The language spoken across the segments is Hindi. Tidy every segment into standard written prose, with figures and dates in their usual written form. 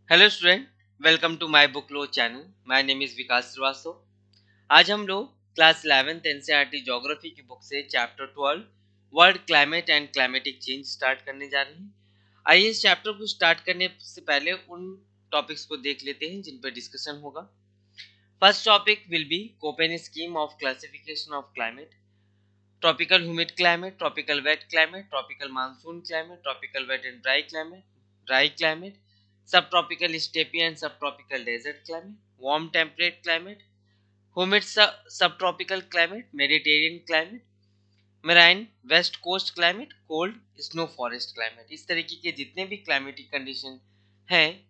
Hello student, welcome to my book लो channel. My name is Vikas Shrivastava. आज हम लोग क्लास 11th एनसीईआरटी ज्योग्राफी की बुक से chapter 12 world climate and climatic change start करने जा रहे हैं। आइए इस चैप्टर को स्टार्ट करने से पहले उन टॉपिक्स को देख लेते हैं जिन पर डिस्कशन होगा। First topic will be Koppen scheme of classification of climate, tropical humid climate, tropical wet climate, tropical monsoon climate, tropical wet and dry climate, subtropical steppe and subtropical desert climate, warm temperate climate, humid सब tropical climate, Mediterranean climate, marine west coast climate, cold snow forest climate. इस तरीके के जितने भी क्लाइमेटिक कंडीशन हैं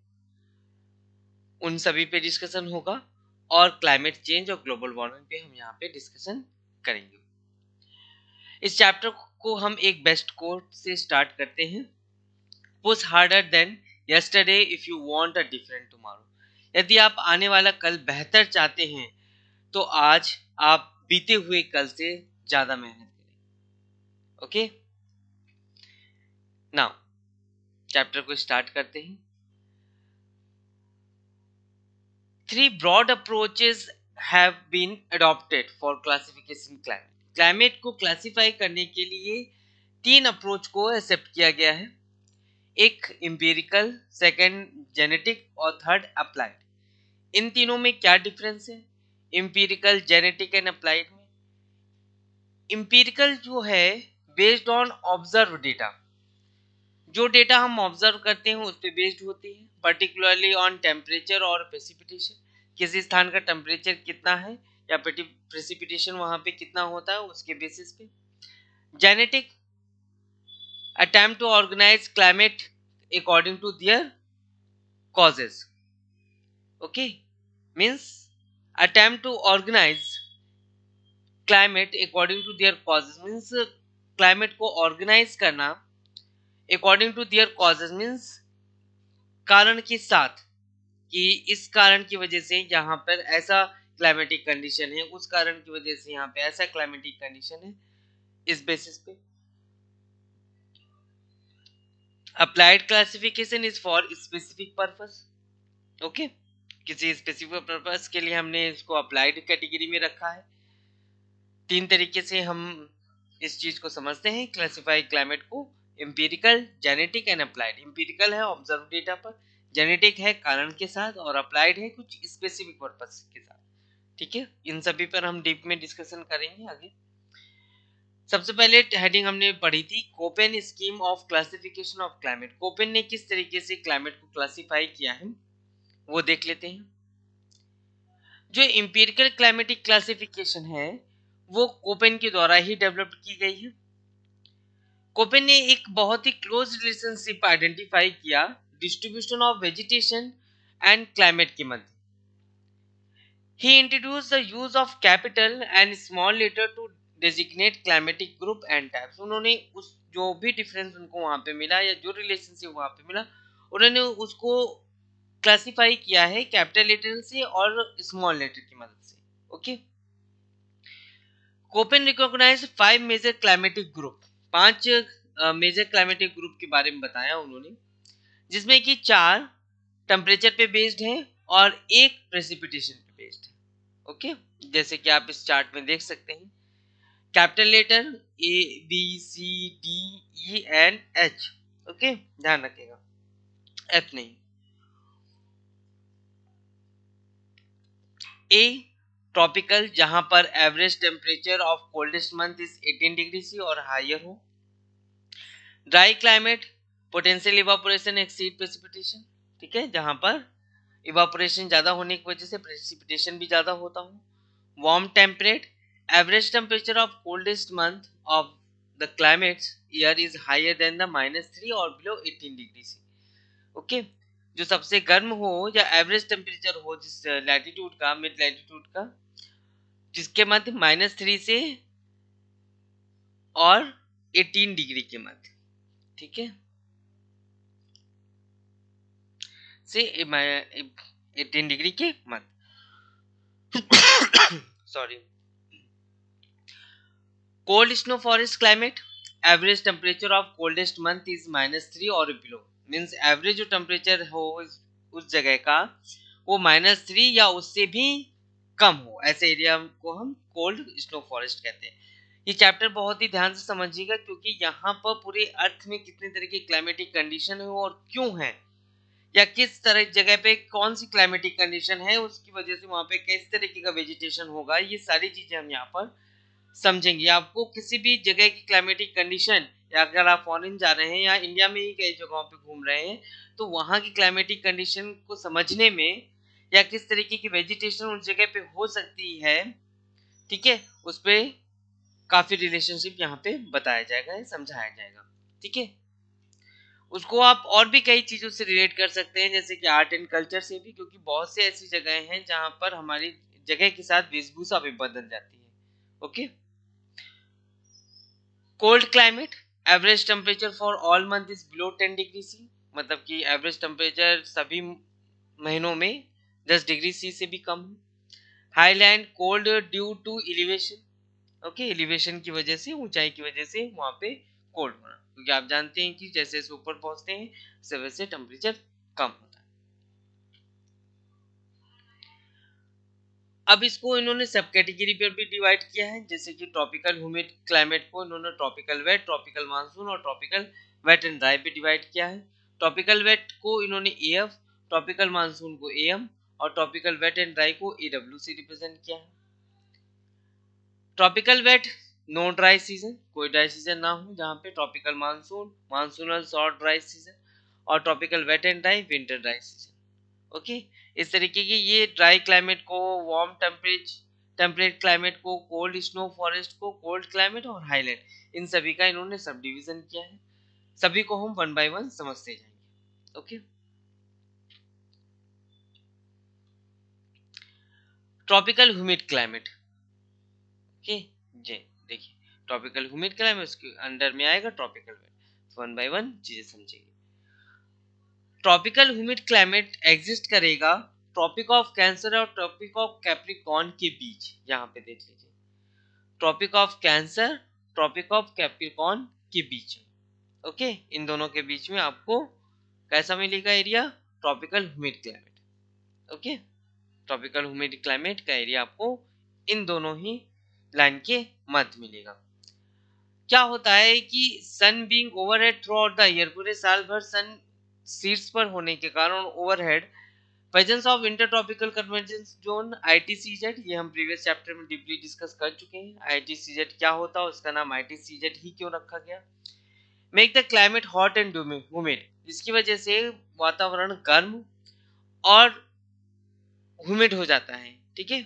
उन सभी पे डिस्कशन होगा और क्लाइमेट चेंज और ग्लोबल वार्मिंग पे हम यहाँ पे डिस्कशन करेंगे। इस चैप्टर को हम एक बेस्ट कोट से स्टार्ट करते हैं। Push harder than yesterday if you want a different tomorrow. यदि आप आने वाला कल बेहतर चाहते हैं तो आज आप बीते हुए कल से ज्यादा मेहनत करें। ओके, नाउ चैप्टर को स्टार्ट करते हैं। 3 broad approaches have been adopted for classification climate. Climate को क्लासिफाई करने के लिए 3 अप्रोच को एक्सेप्ट किया गया है। एक एम्पिरिकल, सेकंड जेनेटिक और थर्ड अप्लाइड। इन तीनों में क्या डिफरेंस है एम्पिरिकल, जेनेटिक एंड अप्लाइड में? एम्पिरिकल जो है बेस्ड ऑन ऑब्जर्व डेटा, जो डेटा हम ऑब्जर्व करते हैं उस पर बेस्ड होती है, पर्टिकुलरली ऑन टेम्परेचर और प्रेसिपिटेशन। किसी स्थान का टेम्परेचर कितना है या प्रेसिपिटेशन वहां पे कितना होता है उसके बेसिस पे। Genetic attempt to organize climate according to their causes. Okay, means attempt to organize climate according to their causes means climate को organize करना according to their causes means कारण के साथ, कि इस कारण की वजह से यहाँ पर ऐसा क्लाइमेटिक कंडीशन है, उस कारण की वजह से यहाँ पे ऐसा क्लाइमेटिक कंडीशन है, इस बेसिस पे। Applied classification is for specific purpose. Okay, किसी स्पेसिफिक पर्पस के लिए हमने इसको अप्लाइड कैटेगरी में रखा है। 3 तरीके से हम इस चीज को समझते हैं क्लासिफाई क्लाइमेट को, empirical, genetic and applied. Empirical है ऑब्जर्व डेटा पर, जेनेटिक है कारण के साथ और अप्लाइड है कुछ स्पेसिफिक पर्पस के साथ। ठीक है, इन सभी पर हम डीप में डिस्कशन करेंगे आगे। सबसे पहले हेडिंग हमने पढ़ी थी Koppen scheme of classification of climate. Koppen ने किस तरीके से क्लाइमेट को क्लासिफाई किया है वो देख लेते हैं। जो इंपिरिकल क्लाइमेटिक क्लासिफिकेशन है वो कोपेन के द्वारा ही डेवलप की गई है। कोपेन ने एक बहुत ही क्लोज रिलेशनशिप आइडेंटिफाई किया distribution of vegetation and climate के मध्य। He introduced the use of capital and small letter to designate climatic group and types. उन्होंने उस जो भी डिफरेंस उनको वहां पे मिला या जो रिलेशनशिप वहां पे मिला उन्होंने उसको क्लासिफाई किया है कैपिटल लेटर से और स्मॉल लेटर की मदद से। Okay, Koppen recognise 5 major climatic group, 5 major climatic group के बारे में बताया उन्होंने, जिसमें कि 4 टेम्परेचर पे बेस्ड है और एक प्रेसिपिटेशन पे बेस्ड है। ओके, जैसे कि आप इस चार्ट में देख सकते हैं, capital letter A B C D E and H. Okay, ध्यान रखिएगा, एफ नहीं। ए ट्रॉपिकल, जहां पर average temperature of coldest month is 18 degree C और हायर हो। Dry climate, potential evaporation exceed precipitation. ठीक है, जहां पर इवापोरेशन ज्यादा होने की वजह से प्रेसिपिटेशन भी ज्यादा होता हो। Warm temperate, average temperature of coldest month of the climate year is higher than the -3 और बिलो 18 डिग्री सी। ओके, जो सबसे गर्म हो या एवरेज टेम्परेचर हो जिस लैटिट्यूड का, मिड लैटिट्यूड का, जिसके मध्य -3 से और 18 डिग्री के मध्य। ठीक है, से 18 डिग्री के मध्य। Sorry. Cold snow forest climate, average temperature of coldest month is -3 और बिलो, मींस एवरेज जो टेम्परेचर हो उस जगह का वो -3 या उससे भी कम हो, ऐसे एरिया को हम कोल्ड स्नो फॉरेस्ट कहते हैं। ये चैप्टर बहुत ही ध्यान से समझिएगा, क्योंकि यहाँ पर पूरे अर्थ में कितने तरह की क्लाइमेटिक कंडीशन है और क्यों है, या किस तरह जगह पे कौन सी क्लाइमेटिक कंडीशन है, उसकी वजह से वहाँ पे किस तरीके का वेजिटेशन होगा, ये सारी चीजें हम यहाँ पर समझेंगे। आपको किसी भी जगह की क्लाइमेटिक कंडीशन, या अगर आप फॉरेन जा रहे हैं या इंडिया में ही कई जगहों पे घूम रहे हैं, तो वहाँ की क्लाइमेटिक कंडीशन को समझने में या किस तरीके की वेजिटेशन उस जगह पे हो सकती है, ठीक है, उस पे काफी रिलेशनशिप यहाँ पे बताया जाएगा, समझाया जाएगा। ठीक है, उसको आप और भी कई चीजों से रिलेट कर सकते हैं, जैसे कि आर्ट एंड कल्चर से भी, क्योंकि बहुत से ऐसी जगह हैं जहाँ पर हमारी जगह के साथ वेशभूषा भी बदल जाती है। Okay, cold climate, average temperature for all month is below 10 degree C, मतलब कि एवरेज टेम्परेचर सभी महीनों में 10 डिग्री सी से भी कम है। Highland cold due to elevation, okay, elevation की वजह से, ऊंचाई की वजह से वहां पे कोल्ड होना, क्योंकि आप जानते हैं कि जैसे जैसे ऊपर पहुंचते हैं वैसे वैसे टेम्परेचर कम होता है। अब इसको इन्होंने सब कैटेगरी पर भी डिवाइड किया है, जैसे कि ट्रॉपिकल ह्यूमिड क्लाइमेट को इन्होंने ट्रॉपिकल वेट, ट्रॉपिकल मानसून और ट्रॉपिकल वेट एंड ड्राई पे डिवाइड किया है। ट्रॉपिकल वेट को इन्होंने एएफ, ट्रॉपिकल मानसून को एएम और ट्रॉपिकल वेट एंड ड्राई को एडब्ल्यू से रिप्रेजेंट किया है। Tropical wet, no dry season, कोई ड्राई सीजन ना हो, जहाँ पे tropical monsoon, monsoonal short dry season और tropical wet and dry, winter dry season. Okay, इस तरीके की ये ड्राई क्लाइमेट को, वार्म टेम्परेट क्लाइमेट को, कोल्ड स्नो फॉरेस्ट को कोल्ड क्लाइमेट और हाईलैंड, इन सभी का इन्होंने सब डिवीजन किया है। सभी को हम वन बाय वन समझते जाएंगे। Okay, tropical humid climate, okay जी, देखिए ट्रॉपिकल ह्यूमिड क्लाइमेट, उसके अंडर में आएगा tropical wet, one by one चीजें समझेंगे। ट्रॉपिकल ह्यूमिड क्लाइमेट एग्जिस्ट करेगा ट्रॉपिक ऑफ कैंसर और ट्रॉपिक ऑफ कैप्रिकॉर्न के बीच, यहाँ पे देख लीजिए, tropic of Cancer, tropic of Capricorn के बीच में। ओके, इन दोनों के बीच में आपको कैसा मिलेगा area, tropical humid climate. Okay, tropical humid climate का एरिया आपको इन दोनों ही लाइन के मध्य मिलेगा। क्या होता है कि sun being overhead throughout the year, पूरे साल भर सन शीर्ष पर होने के कारण overhead, presence of intertropical convergence zone ITCZ, ये हम प्रीवियस चैप्टर में डीपली डिस्कस कर चुके हैं। आईटीसीजेड क्या होता है, उसका नाम आईटीसीजेड ही क्यों रखा गया। Make the climate hot and humid, जिसकी वजह से वातावरण गर्म और ह्यूमिड हो जाता है। ठीक है,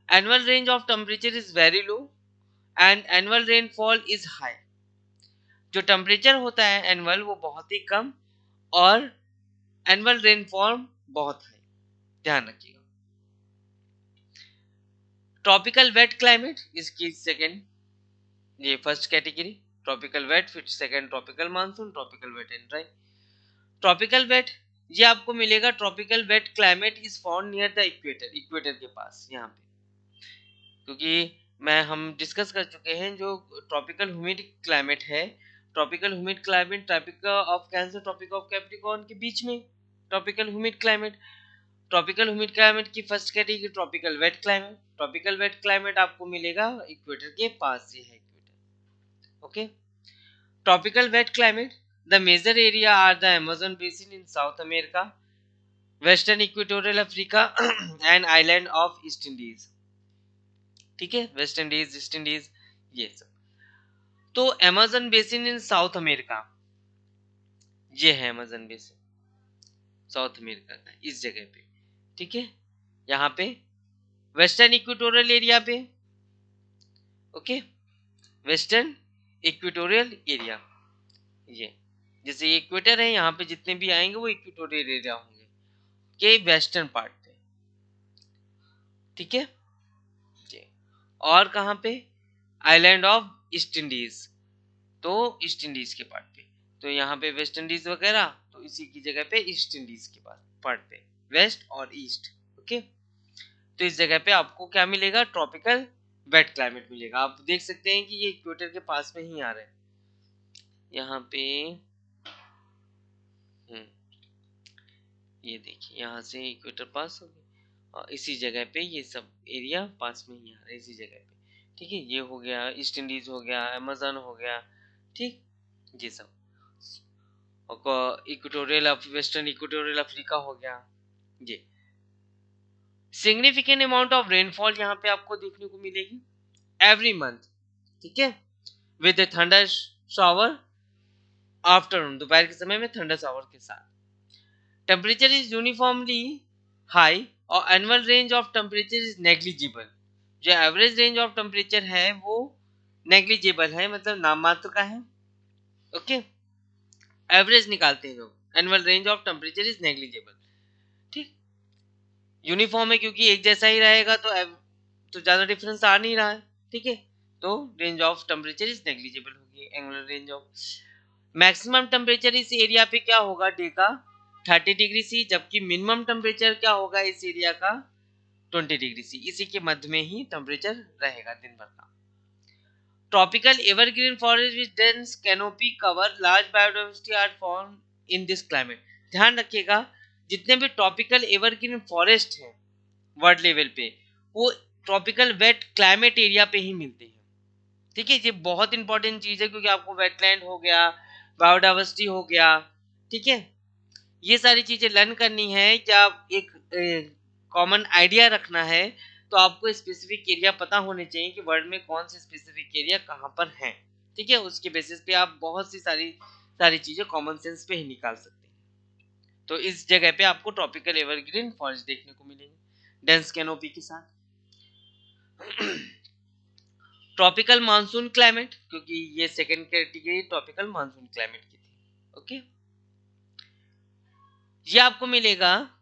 annual range of temperature is very low and annual rainfall is high, जो टेम्परेचर होता है एनुअल वो बहुत ही कम और एनुअल रेनफॉल बहुत हाई, ध्यान रखिएगा। ट्रॉपिकल वेट क्लाइमेट इसकी सेकंड, ये फर्स्ट कैटेगरी ट्रॉपिकल वेट, फिर second tropical monsoon, tropical wet and dry. Tropical wet ये आपको मिलेगा, tropical wet climate is found near the equator, equator के पास, यहाँ पे, क्योंकि मैं हम डिस्कस कर चुके हैं जो ट्रॉपिकल ह्यूमिड क्लाइमेट है, tropical humid climate tropic of Cancer, tropic of Capricorn के बीच में tropical humid climate. Tropical humid climate की first category tropical wet climate, tropical wet climate आपको मिलेगा इक्वेटर के पास, ये है equator. Okay, tropical wet climate, the major area are the Amazon basin in South America, western equatorial Africa and island of East Indies. ठीक है, वेस्ट इंडीज, ईस्ट इंडीज, ये सब। तो Amazon basin in South America, ये है अमेज़न बेसिन साउथ अमेरिका का, इस जगह पे। ठीक है, यहाँ पे वेस्टर्न इक्वेटोरियल एरिया पे, ओके, वेस्टर्न इक्वेटोरियल एरिया, ये जैसे इक्वेटर है, यहाँ पे जितने भी आएंगे वो इक्वेटोरियल एरिया होंगे के वेस्टर्न पार्ट पे। ठीक है जी, और कहाँ पे, आइलैंड ऑफ ईस्ट इंडीज, तो ईस्ट इंडीज के पार्ट पे, तो यहाँ पे वेस्ट इंडीज वगैरह, तो इसी की जगह पे ईस्ट इंडीज के पार्ट पे, वेस्ट और ईस्ट। ओके, तो इस जगह पे आपको क्या मिलेगा, ट्रॉपिकल वेट क्लाइमेट मिलेगा। आप देख सकते हैं कि ये इक्वेटर के पास में ही आ रहे हैं यहाँ पे। ये देखिए यहाँ से इक्वेटर पास हो गया और इसी जगह पे ये सब एरिया पास में ही आ रहा है इसी जगह पे। ठीक है, ये हो गया ईस्ट इंडीज हो गया, अमेजन हो गया, ठीक, ये सब। और इक्वेटोरियल वेस्टर्न इक्वेटोरियल अफ्रीका हो गया। ये सिग्निफिकेंट अमाउंट ऑफ रेनफॉल यहाँ पे आपको देखने को मिलेगी एवरी मंथ। ठीक है, विद थंडर शावर आफ्टरनून, दोपहर के समय में थंडर शावर के साथ। टेम्परेचर इज यूनिफॉर्मली हाई और annual range of temperature is negligible. जो एवरेज रेंज ऑफ टेम्परेचर है वो नेग्लिजिबल है, मतलब नाम मात्र का है। ओके, एवरेज निकालते हैं लोग, annual range of temperature is negligible. ठीक, यूनिफॉर्म है क्योंकि एक जैसा ही रहेगा तो ज्यादा डिफरेंस आ नहीं रहा है। ठीक है, तो range of temperature is negligible होगी, annual range of. Maximum temperature इस एरिया पे क्या होगा डे का 30 डिग्री सी, जबकि मिनिमम टेम्परेचर क्या होगा इस एरिया का 20 डिग्री सी। इसी के मध्य में ही टेम्परेचर रहेगा दिन भर का। Tropical evergreen forest with dense canopy cover large biodiversity are found in this climate. ध्यान रखिएगा, जितने भी ट्रॉपिकल एवरग्रीन फॉरेस्ट हैं वर्ल्ड लेवल पे, वो ट्रॉपिकल वेट क्लाइमेट एरिया पे ही मिलते हैं। ठीक है, ये बहुत इंपॉर्टेंट चीज है क्योंकि आपको वेटलैंड हो गया, बायोडाइवर्सिटी हो गया, ठीक है, ये सारी चीजें लर्न करनी है। या एक कॉमन आइडिया रखना है तो आपको स्पेसिफिक एरिया पता होने चाहिए कि वर्ल्ड में कौन से स्पेसिफिक एरिया कहाँ पर हैं। ठीक है, उसके बेसिस पे आप बहुत सी सारी सारी चीजें कॉमन सेंस पे ही निकाल सकते हैं। तो इस जगह पे आपको ट्रॉपिकल एवरग्रीन फॉरेस्ट देखने को मिलेंगे डेंस कैनोपी के साथ। ट्रॉपिकल मानसून क्लाइमेट, क्योंकि ये second category tropical monsoon climate की थी। ओके, ये आपको मिलेगा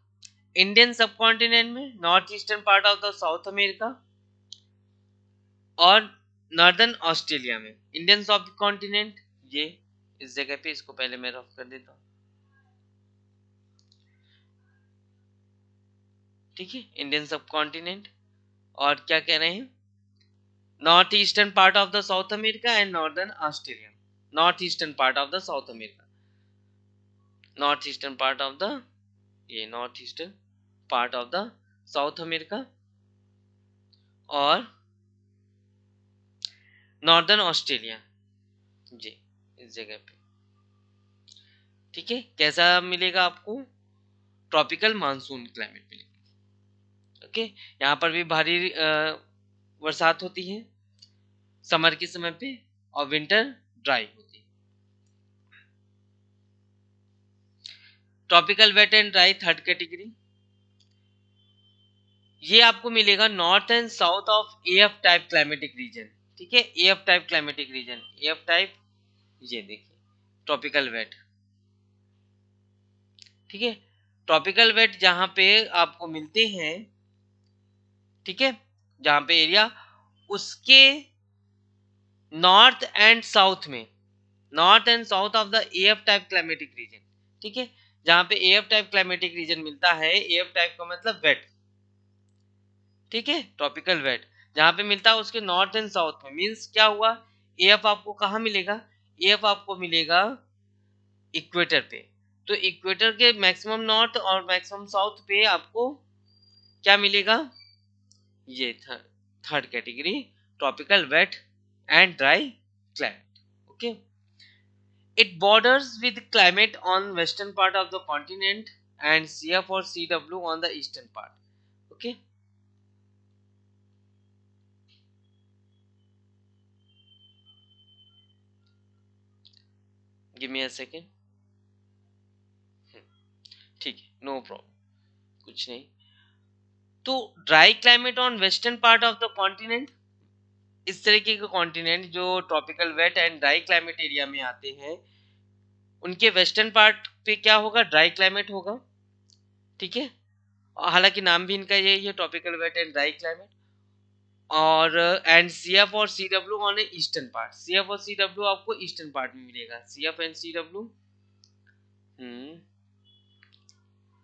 इंडियन सब कॉन्टिनेंट में, north eastern part of the South America और नॉर्दर्न ऑस्ट्रेलिया में। इंडियन सब कॉन्टिनेंट ये इस जगह पे, इसको पहले मैं रफ कर देता हूँ। ठीक है, इंडियन सब कॉन्टिनेंट और क्या कह रहे हैं, north eastern part of the South America and northern Australia. North eastern part of the South America, north eastern part of the, ये north eastern part of the South America और नॉर्दर्न ऑस्ट्रेलिया जी, इस जगह पे। ठीक है, कैसा मिलेगा आपको, ट्रॉपिकल मानसून क्लाइमेट मिलेगा। ओके, यहाँ पर भी भारी बरसात होती है समर के समय पे और विंटर ड्राई होती है। Tropical wet and dry third category, ये आपको मिलेगा north and south of AF type climatic region. ठीक है, AF type climatic region, AF type, ये देखिए ट्रॉपिकल वेट। ठीक है, ट्रॉपिकल वेट जहां पे आपको मिलते हैं, ठीक है, जहां पे एरिया उसके नॉर्थ एंड साउथ में, north and south of the AF type climatic region. ठीक है, जहां पे एएफ टाइप क्लाइमेटिक रीजन मिलता है, एएफ टाइप का मतलब वेट। ठीक है, ट्रॉपिकल वेट जहां पे मिलता है उसके नॉर्थ एंड साउथ में, मींस क्या हुआ, एएफ आपको कहां मिलेगा, एएफ आपको मिलेगा इक्वेटर पे। तो इक्वेटर के मैक्सिमम नॉर्थ और मैक्सिमम साउथ पे आपको क्या मिलेगा, ये third category tropical wet and dry climate. Okay, it borders with climate on western part of the continent and CF or CW on the eastern part. Okay, give me a second. ठीक है, नो प्रॉब्लम, कुछ नहीं। तो dry climate on western part of the continent, इस तरीके के कॉन्टिनेंट जो tropical wet and dry climate area में आते हैं, उनके वेस्टर्न पार्ट पे क्या होगा, ड्राई क्लाइमेट होगा। ठीक है, हालांकि नाम भी इनका यही है, tropical wet and dry climate. और एंड CF और CW on eastern part, CF और CW आपको ईस्टर्न पार्ट में मिलेगा, CF एंड CW।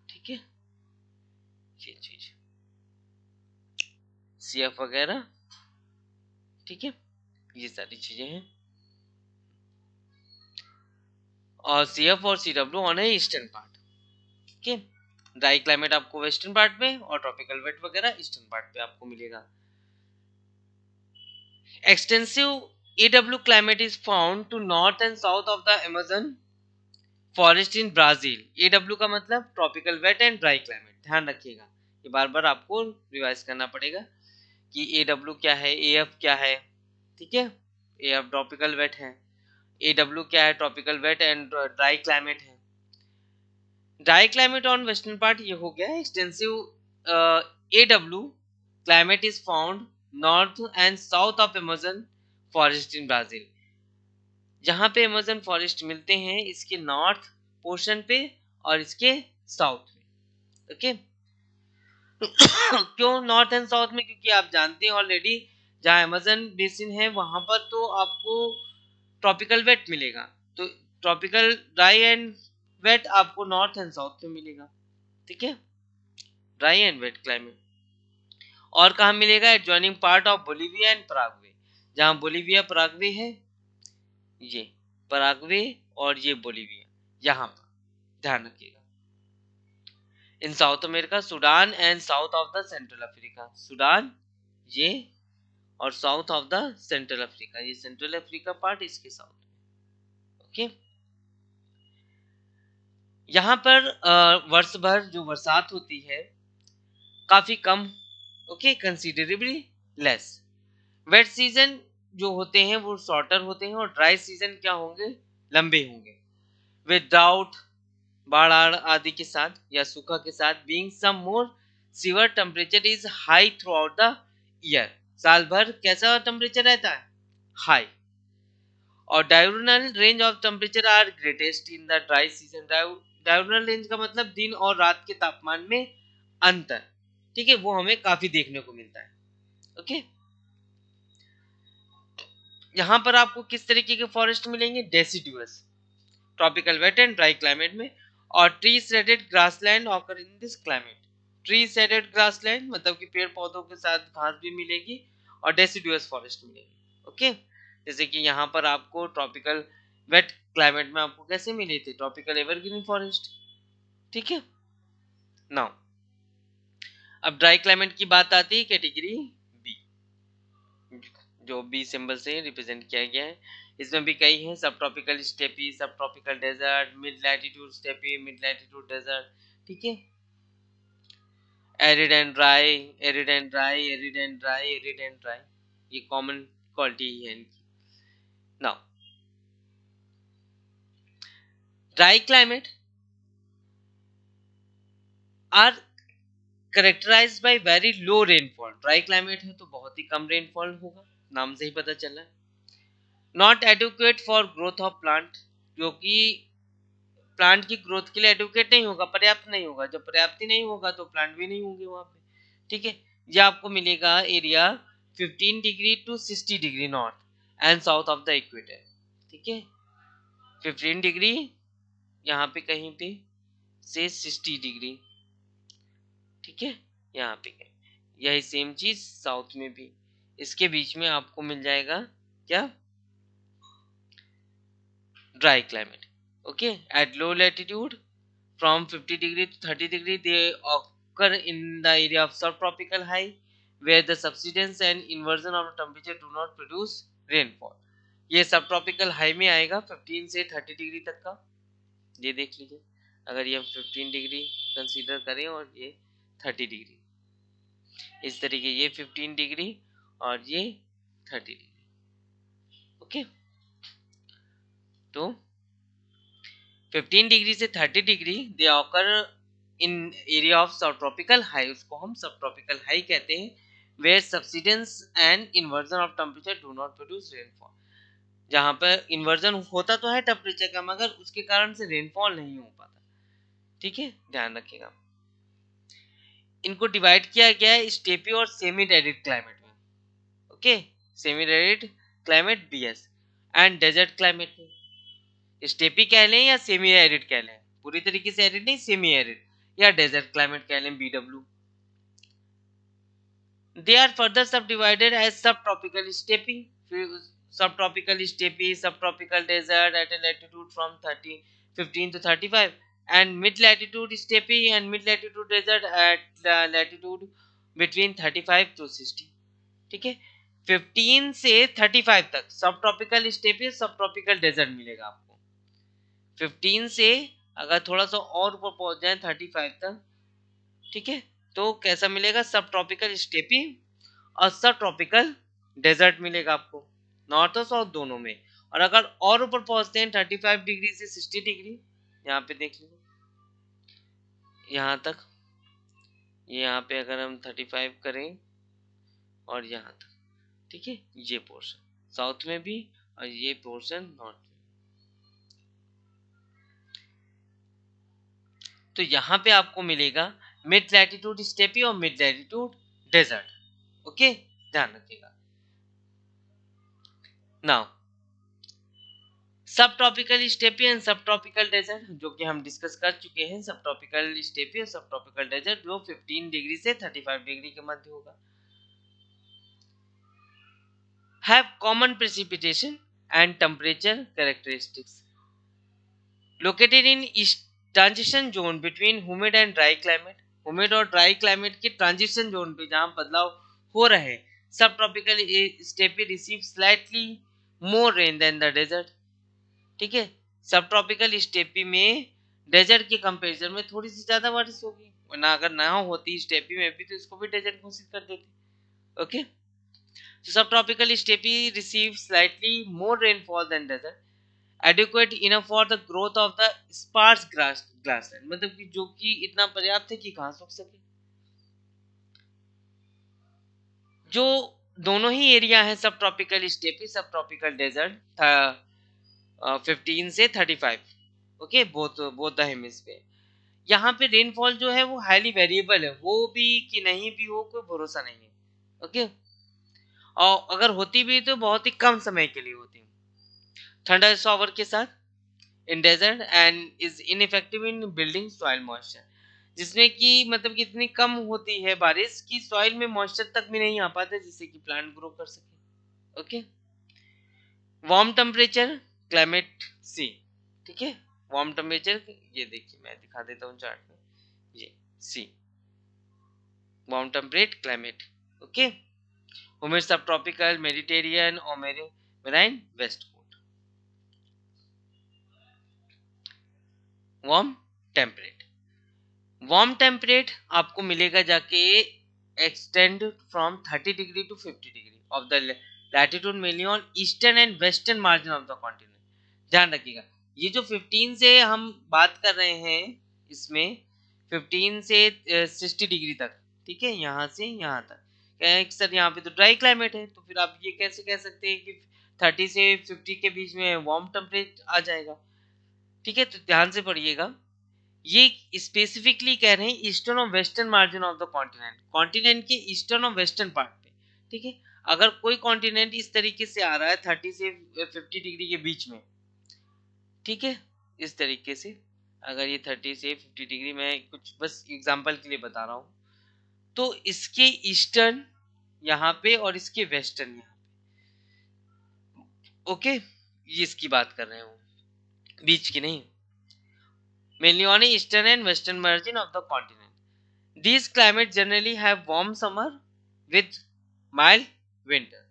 ठीक है, ये चीज CF वगैरह, ठीक है, ये सारी चीजें हैं। और CF और CW ऑन ईस्टर्न पार्ट। ठीक है, ड्राई क्लाइमेट आपको वेस्टर्न पार्ट में और ट्रॉपिकल वेट वगैरह ईस्टर्न पार्ट पे आपको मिलेगा। Extensive AW climate is found to north and south of the Amazon forest in Brazil. AW का मतलब tropical wet and dry climate, ध्यान रखिएगा, ये बार बार आपको रिवाइज करना पड़ेगा कि AW क्या है, AF क्या है, ठीक है। AF ट्रॉपिकल वेट है, AW क्या है, tropical wet and dry climate है। Dry climate on western part ये हो गया। Extensive AW climate is found north and south of Amazon forest in Brazil. जहां पे अमेजन फॉरेस्ट मिलते हैं इसके नॉर्थ पोर्शन पे और इसके साउथ में, ओके। क्यों नॉर्थ एंड साउथ में? क्योंकि आप जानते हैं ऑलरेडी जहां अमेजन बेसिन है वहां पर तो आपको ट्रॉपिकल वेट मिलेगा, तो ट्रॉपिकल ड्राई एंड वेट आपको नॉर्थ एंड साउथ में मिलेगा, ठीक है, ड्राई एंड वेट क्लाइमेट। और कहाँ मिलेगा? Adjoining part of Bolivia and Paraguay. जहां बोलिविया पराग्वे है, ये पराग्वे और ये बोलिविया, यहाँ पर ध्यान रखिएगा। In South America Sudan and south of the central Africa, Sudan ये और south of the central Africa, ये सेंट्रल अफ्रीका पार्ट इसके साउथ, ओके। यहाँ पर वर्ष भर जो बरसात होती है काफी कम, okay, considerably less. Wet season जो होते हैं वो शॉर्टर होते हैं और ड्राई सीजन क्या होंगे? लंबे होंगे। विद ड्राउट, बाढ़ आदि के साथ या सूखा के साथ, being some more severe temperature is high throughout the year. साल भर कैसा टेम्परेचर रहता है? हाई। और diurnal range of temperature are greatest in the dry season. Diurnal range का मतलब दिन और रात के तापमान में अंतर, ठीक है, वो हमें काफी देखने को मिलता है, ओके। यहाँ पर आपको किस तरीके के फॉरेस्ट मिलेंगे? Deciduous, tropical wet and dry climate में। और tree shaded grassland occur in this climate. Tree shaded grassland मतलब कि पेड़ पौधों के साथ घास भी मिलेगी और डेसिडुअस फॉरेस्ट मिलेगी, ओके। जैसे कि यहाँ पर आपको ट्रॉपिकल वेट क्लाइमेट में आपको कैसे मिले थे? ट्रॉपिकल एवरग्रीन फॉरेस्ट, ठीक है। नाउ अब ड्राई क्लाइमेट की बात आती है, कैटेगरी बी, जो बी सिंबल से रिप्रेजेंट किया गया है। इसमें भी कई हैं, subtropical steppe, subtropical desert, mid latitude steppe, mid latitude desert, ठीक है। Arid and dry, arid and dry, arid and dry, arid and dry, ये कॉमन क्वालिटी है इनकी। Now dry climate are characterised by very low rainfall. Dry climate है तो बहुत ही कम रेनफॉल होगा, नाम से ही पता चला है। Not adequate for growth of plant, जो कि प्लांट की ग्रोथ के लिए एडुकेट नहीं होगा, पर्याप्त नहीं होगा। जब पर्याप्त ही नहीं होगा तो प्लांट भी नहीं होंगे वहां पे, ठीक है। ये आपको मिलेगा area 15 degree to 60 degree north and south of the equator, ठीक है। 15 डिग्री यहाँ पे कहीं पे से 60 डिग्री, ठीक है, यहाँ पे कहीं। यही सेम चीज साउथ में भी, इसके बीच में आपको मिल जाएगा क्या? Dry climate, okay. At low latitude from 50 degree to 30 degree they occur in the area of subtropical high where the subsidence and inversion of temperature do not produce rainfall। ये subtropical high में आएगा 15 से 30 डिग्री तक का, ये देख लीजिए। अगर ये हम 15 डिग्री कंसीडर करें और ये 30 डिग्री, इस तरीके ये 15 डिग्री और ये 30 डिग्री, ओके। तो 15 डिग्री से 30 degree they occur in area of सब ट्रॉपिकल हाई, उसको हम सब ट्रॉपिकल हाई कहते हैं। Where subsidence and inversion of temperature do not produce rainfall, जहां पर इन्वर्जन होता तो है टेम्परेचर का मगर उसके कारण से रेनफॉल नहीं हो पाता, ठीक है, ध्यान रखिएगा। इनको डिवाइड किया गया है स्टेपी और सेमी डेरिड क्लाइमेट में, okay. Semi arid climate BS and desert climate में। स्टेपी कह लें या सेमी एरिड कह लें, पूरी तरीके से एरिड नहीं, सेमी एरिड या डेजर्ट क्लाइमेट कह लें, BW। They are further subdivided as subtropical steppe, subtropical steppe, subtropical desert at a latitude from 15 to 35, and mid latitude steppe and mid latitude desert at latitude between 35 to 60. ठीक है, 15 से 35 तक सब tropical steppe subtropical desert मिलेगा आपको। 15 से अगर थोड़ा सा और ऊपर पहुंच जाए 35 तक, ठीक है, तो कैसा मिलेगा, सब ट्रॉपिकल स्टेपी और सब ट्रॉपिकल डेजर्ट मिलेगा आपको, नॉर्थ और साउथ दोनों में। और अगर और ऊपर पहुंचते हैं 35 डिग्री से 60 डिग्री, यहाँ पे देख लीजिए, यहाँ तक, यहाँ पे अगर हम 35 करें और यहाँ तक, ठीक है, ये पोर्शन साउथ में भी और ये पोर्शन नॉर्थ में। तो यहाँ पे आपको मिलेगा मिड लैटिट्यूड स्टेपी और मिड लैटिट्यूड डेजर्ट। ओके, ध्यान रखिएगा। नाउ सब tropical steppe and subtropical desert, जो कि हम डिस्कस कर चुके हैं। सब ट्रॉपिकल स्टेपी और सब ट्रॉपिकल डेजर्ट जो 15 डिग्री से 35 डिग्री के मध्य होगा, have common precipitation and temperature characteristics, located in transition zone between humid and dry climate। humid और dry climate के transition zone पे जहां बदलाव हो रहे हैं, subtropical steppe receive slightly more rain than the desert. ठीक है, सब ट्रॉपिकल स्टेपी में डेजर्ट के कंपैरिजन में थोड़ी सी ज्यादा बारिश होगी, वरना अगर ना होती स्टेपी में भी तो इसको भी डेजर्ट घोषित कर देते। Okay, so subtropical steppe receive slightly more rainfall than desert, adequate enough for the growth of the sparse grassland, मतलब कि जो कि इतना पर्याप्त है कि घास उग सके। जो दोनों ही एरिया है सब tropical steppe subtropical desert था 15 से 35, okay, both both the hemisphere. यहाँ पे रेनफॉल जो है वो हाईली वेरिएबल है, हो भी कि नहीं भी हो कोई भरोसा नहीं है। ओके, और अगर होती भी तो बहुत ही कम समय के लिए होती है, थंडर शॉवर के साथ in desert and is ineffective in building soil moisture, जिसमें कि मतलब कि इतनी कम होती है बारिश कि सॉइल में मॉइस्चर तक भी नहीं आ पाते जिससे कि प्लांट ग्रो कर सके। ओके, वार्म टेम्परेचर क्लाइमेट सी, ठीक है, वार्म टेम्परेचर ये देखिए मैं दिखा देता हूँ चार्ट में, ये C warm temperate climate. Okay, humid subtropical Mediterranean और marine west coast. Warm temperate, warm temperate आपको मिलेगा जाके extend from 30 degree to 50 degree of the latitude mainly on eastern and western margin of the continent. ध्यान रखिएगा, ये जो 15 से हम बात कर रहे हैं इसमें 15 से 60 डिग्री तक, ठीक है, यहाँ से यहाँ तक, सर यहाँ पे तो ड्राई क्लाइमेट है, तो फिर आप ये कैसे कह सकते हैं कि 30 से 50 के बीच में वार्म टेम्परेट आ जाएगा। ठीक है, तो ध्यान से पढ़िएगा, ये स्पेसिफिकली कह रहे हैं ईस्टर्न और western margin of the continent, continent के ईस्टर्न और वेस्टर्न पार्ट पे। ठीक है, अगर कोई कॉन्टिनेंट इस तरीके से आ रहा है 30 से 50 डिग्री के बीच में, ठीक है, इस तरीके से, अगर ये 30 से 50 डिग्री, मैं कुछ बस एग्जांपल के लिए बता रहा हूँ, तो इसके ईस्टर्न यहाँ पे और इसके वेस्टर्न यहाँ पे, ओके, ये इसकी बात कर रहे हैं, बीच की नहीं, mainly on eastern and western margin of the continent. These climates generally have warm summer with mild winter.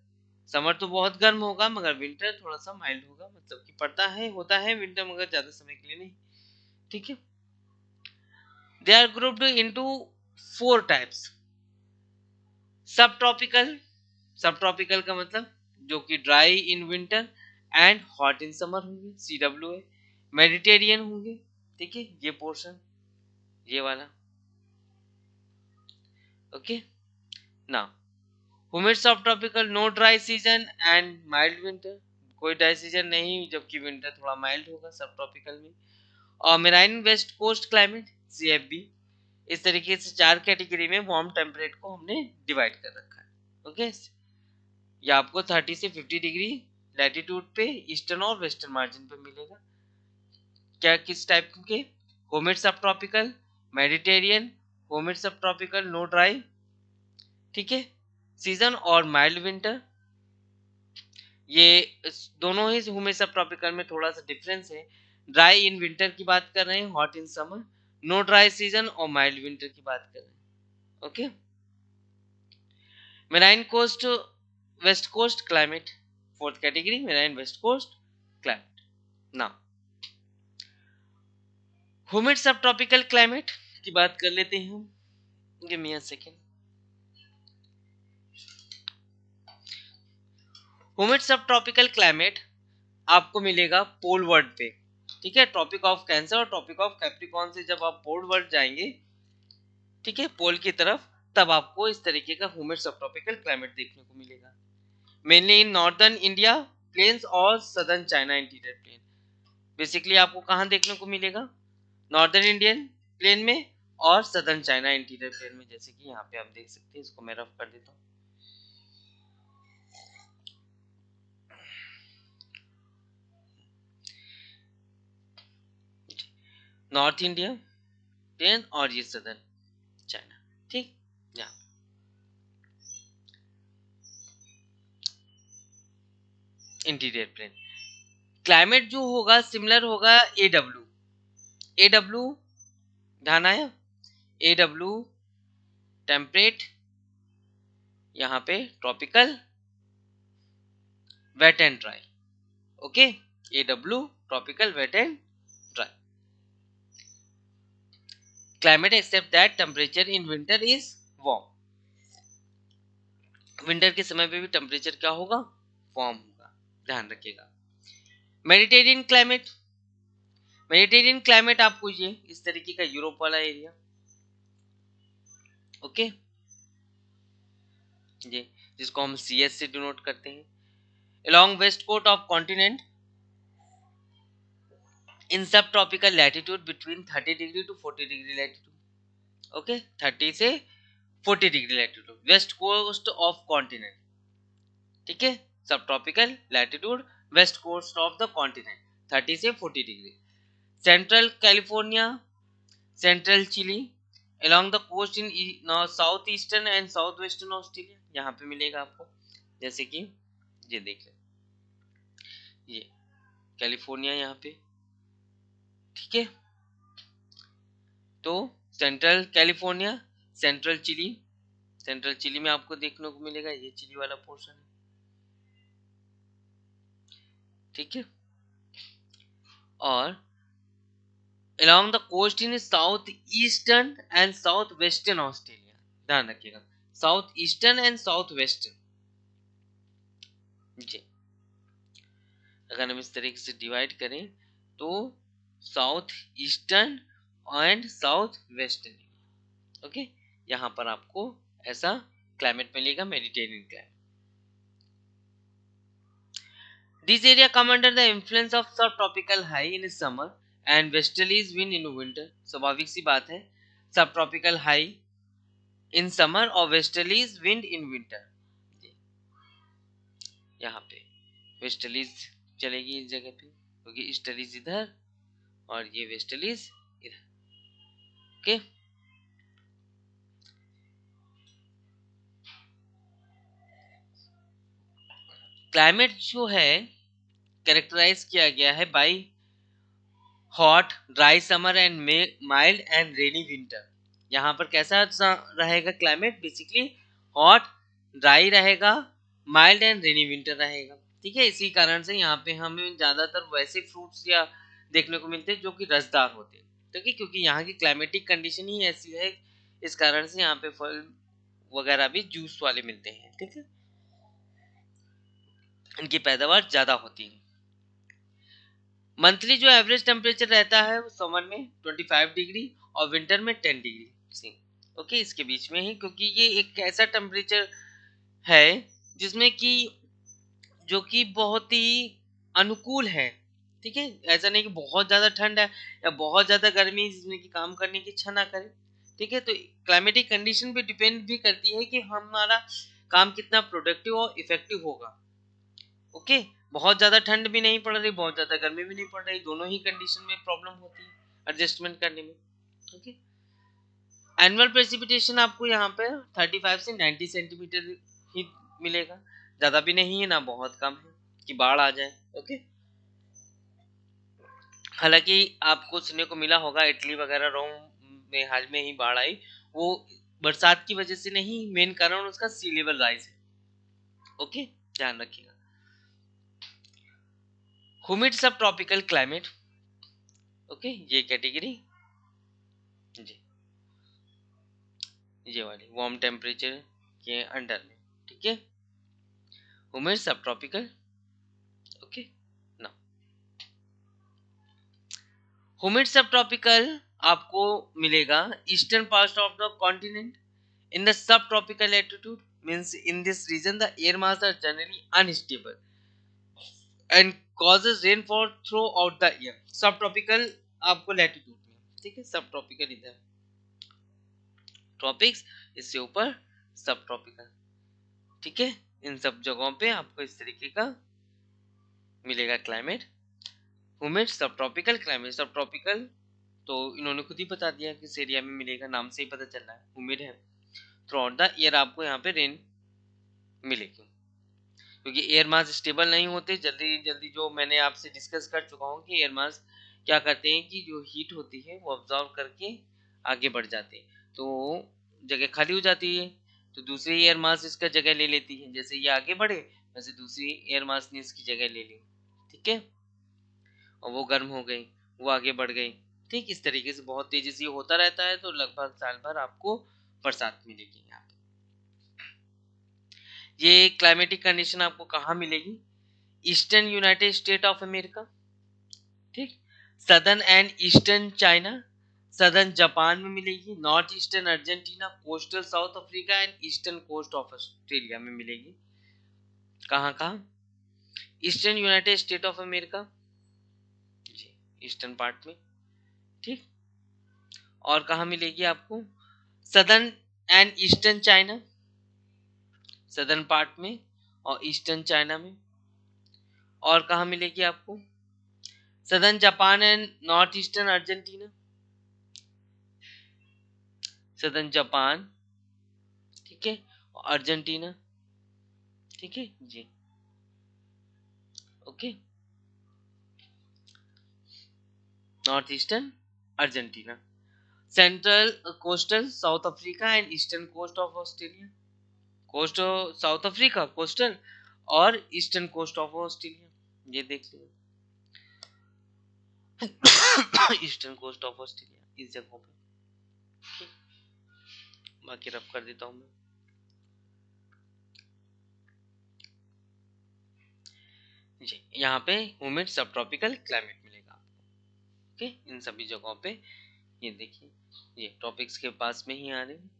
Summer तो बहुत गर्म होगा मगर विंटर थोड़ा सा माइल्ड होगा, मतलब कि पड़ता है, होता है विंटर मगर ज्यादा समय के लिए नहीं। ठीक है, they are grouped into 4 types. Subtropical, subtropical का मतलब जो कि dry in winter and hot in summer होंगे, CW है। मेडिटेरियन होंगे, ठीक है, ये पोर्शन, ये वाला। Okay, now humid subtropical no dry season and mild winter, कोई ड्राई सीजन नहीं जबकि विंटर थोड़ा माइल्ड होगा सब ट्रॉपिकल में। और marine west coast climate CFB, इस तरीके से 4 कैटेगरी में वार्म टेम्परेट को हमने डिवाइड कर रखा है। ओके, ये आपको 30 से 50 डिग्री लैटिट्यूड पे ईस्टर्न और वेस्टर्न मार्जिन पे मिलेगा। क्या किस टाइप के, humid subtropical, Mediterranean, humid subtropical no dry, ठीक है, सीजन और माइल्ड विंटर। ये दोनों ही humid subtropical में थोड़ा सा डिफरेंस है, ड्राई इन विंटर की बात कर रहे हैं, hot in summer, no dry season और माइल्ड विंटर की बात कर रहे हैं। Okay, marine coast west coast climate, fourth category marine west coast climate. Now humid सब ट्रॉपिकल क्लाइमेट की बात कर लेते हैं हम। Give me a second. Humid सब ट्रॉपिकल क्लाइमेट आपको मिलेगा पोल वर्ल्ड पे, ठीक है, ट्रॉपिक ऑफ कैंसर और ट्रॉपिक ऑफ कैप्रिकॉर्न से जब आप पोल वर्ल्ड जाएंगे, ठीक है, पोल की तरफ, तब आपको इस तरीके का ह्यूमिड सब ट्रॉपिकल क्लाइमेट देखने को मिलेगा, mainly in northern India plains और southern China interior plain. Basically आपको कहाँ देखने को मिलेगा, नॉर्दर्न इंडियन प्लेन में और सदर्न चाइना इंटीरियर प्लेन में, जैसे कि यहाँ पे आप देख सकते हैं। इसको मैं रफ कर देता हूँ। नॉर्थ इंडिया प्लेन और ये सदर्न चाइना, ठीक। यहाँ इंटीरियर प्लेन क्लाइमेट जो होगा सिमिलर होगा ए डब्ल्यू ध्यान आया, ए डब्ल्यू टेम्परेट, यहाँ पे tropical, wet and dry. Okay, A W tropical, wet and dry climate except that temperature in winter is warm. Winter के समय पे भी टेम्परेचर क्या होगा, वार्म होगा, ध्यान रखिएगा। मेडिटेरियन क्लाइमेट, मेडिटेरियन क्लाइमेट आपको ये इस तरीके का यूरोप वाला एरिया, ओके, ये जिसको हम CS से डिनोट करते हैं, along west coast of continent in subtropical latitude between 30 degree to 40 degree latitude, okay, 30 से 40 degree latitude west coast of continent, ठीक है, सब tropical latitude west coast of the continent 30 से 40 degree, central California, central Chile, along the coast in south eastern and south western Australia, यहाँ पे मिलेगा आपको, जैसे कि ये देख लें, ये कैलिफोर्निया यहाँ पे, ठीक है, तो central California, central Chile, central Chile में आपको देखने को मिलेगा ये चिली वाला पोर्शन है, ठीक है, और along the coast in south eastern and south western Australia, ध्यान रखिएगा, south eastern and south western, जी, अगर हम इस तरीके से डिवाइड करें तो south eastern and south western, okay, यहाँ पर आपको ऐसा क्लाइमेट मिलेगा, Mediterranean climate. This area come under the influence of सब tropical high in summer and westerlies wind in winter. स्वाभाविक सी बात है, सब ट्रॉपिकल हाई इन समर और वेस्टर्लीज विंड इन विंटर, यहाँ पे वेस्टर्लीज चलेगी इस जगह पे, क्योंकि ईस्टर्लीज इधर और ये वेस्टर्लीज इधर, ओके। क्लाइमेट जो है कैरेक्टराइज किया गया है by hot dry summer and mild and rainy winter. यहाँ पर कैसा रहेगा क्लाइमेट, बेसिकली हॉट ड्राई रहेगा, माइल्ड एंड रेनी विंटर रहेगा, ठीक है। इसी कारण से यहाँ पे हमें ज्यादातर वैसे फ्रूट्स या देखने को मिलते हैं जो कि रसदार होते हैं, ठीक है, क्योंकि यहाँ की क्लाइमेटिक कंडीशन ही ऐसी है, इस कारण से यहाँ पे फल वगैरह भी जूस वाले मिलते हैं, ठीक है, इनकी पैदावार ज्यादा होती है। मंथली जो एवरेज टेम्परेचर रहता है वो समर में 25 डिग्री और विंटर में 10 डिग्री सी, ओके, इसके बीच में ही, क्योंकि ये एक ऐसा टेम्परेचर है जिसमें कि जो कि बहुत ही अनुकूल है, ठीक है, ऐसा नहीं कि बहुत ज़्यादा ठंड है या बहुत ज़्यादा गर्मी जिसमें कि काम करने की इच्छा ना करे, ठीक है, तो क्लाइमेटिक कंडीशन पे डिपेंड भी करती है कि हमारा काम कितना प्रोडक्टिव और इफेक्टिव होगा, ओके। बहुत ज़्यादा ठंड भी नहीं पड़ रही, बहुत ज़्यादा गर्मी भी नहीं पड़ रही, दोनों ही कंडीशन में प्रॉब्लम होती है एडजस्टमेंट करने में, ओके। एनुअल प्रेसिपिटेशन आपको यहाँ पे 35 से 90 सेंटीमीटर ही मिलेगा, ज़्यादा भी नहीं है ना बहुत कम है कि बाढ़ आ जाए, ओके। हालांकि आपको सुनने को मिला होगा इटली वगैरह रोम में हाल में ही बाढ़ आई, वो बरसात की वजह से नहीं, मेन कारण उसका सी लेवल राइज है। ओके, ध्यान रखिएगा। ह्यूमिड सब ट्रॉपिकल क्लाइमेट, ओके, ये कैटेगरी, जी, ये वाली वार्म टेम्परेचर के अंडर में, ठीक है, ह्यूमिड सब ट्रॉपिकल। ओके, ना ह्यूमिड सब ट्रॉपिकल आपको मिलेगा eastern part of the continent in the subtropical latitude, means in this region the air mass are generally unstable and causes rainfall throughout the year। subtropical आपको latitude में, ठीक है, subtropical इधर, ट्रॉपिक्स इससे ऊपर सबट्रॉपिकल, ठीक है, इन सब जगहों पे आपको इस तरीके का मिलेगा क्लाइमेट, ह्यूमिड सब ट्रॉपिकल क्लाइमेट। सब ट्रॉपिकल तो इन्होंने खुद ही बता दिया किस एरिया में मिलेगा, नाम से ही पता चल रहा है ह्यूमिड है, थ्रू आउट द ईयर आपको यहाँ पे रेन मिलेगी, क्योंकि एयर मास स्टेबल नहीं होते जल्दी जल्दी। जो मैंने आपसे डिस्कस कर चुका हूँ कि एयर मास क्या करते हैं कि जो हीट होती है वो ऑब्जॉर्व करके आगे बढ़ जाते हैं, तो जगह खाली हो जाती है, तो दूसरी एयर मास इसका जगह ले लेती है, जैसे ये आगे बढ़े वैसे दूसरी एयर मास ने इसकी जगह ले ली, ठीक है, और वो गर्म हो गई, वो आगे बढ़ गई, ठीक, इस तरीके से बहुत तेजी से होता रहता है, तो लगभग साल भर आपको बरसात मिलेगी यहाँ पे। ये क्लाइमेटिक कंडीशन आपको कहाँ मिलेगी? Eastern United State of America, ठीक, southern and eastern China, southern Japan में मिलेगी, north eastern Argentina, coastal South Africa and eastern coast of Australia में मिलेगी। कहाँ कहाँ? Eastern United State of America, जी, ईस्टर्न पार्ट में, ठीक, और कहाँ मिलेगी आपको? Southern and eastern China, southern part में और ईस्टर्न चाइना में, और कहाँ मिलेगी आपको? Southern Japan and north eastern Argentina, southern Japan, ठीक है, और अर्जेंटीना, ठीक है जी, okay, north eastern Argentina, central coastal South Africa and eastern coast of Australia, coast South Africa coastal और ईस्टर्न कोस्ट ऑफ ऑस्ट्रेलिया, ये देख लीजिए ईस्टर्न कोस्ट ऑफ ऑस्ट्रेलिया इस जगहों पे, बाकी रब कर देता हूँ मैं, जी, यहाँ पे ह्यूमिड सब ट्रॉपिकल क्लाइमेट मिलेगा आपको, ओके, इन सभी जगहों पे, ये देखिए ये ट्रॉपिक्स के पास में ही आ रहे हैं,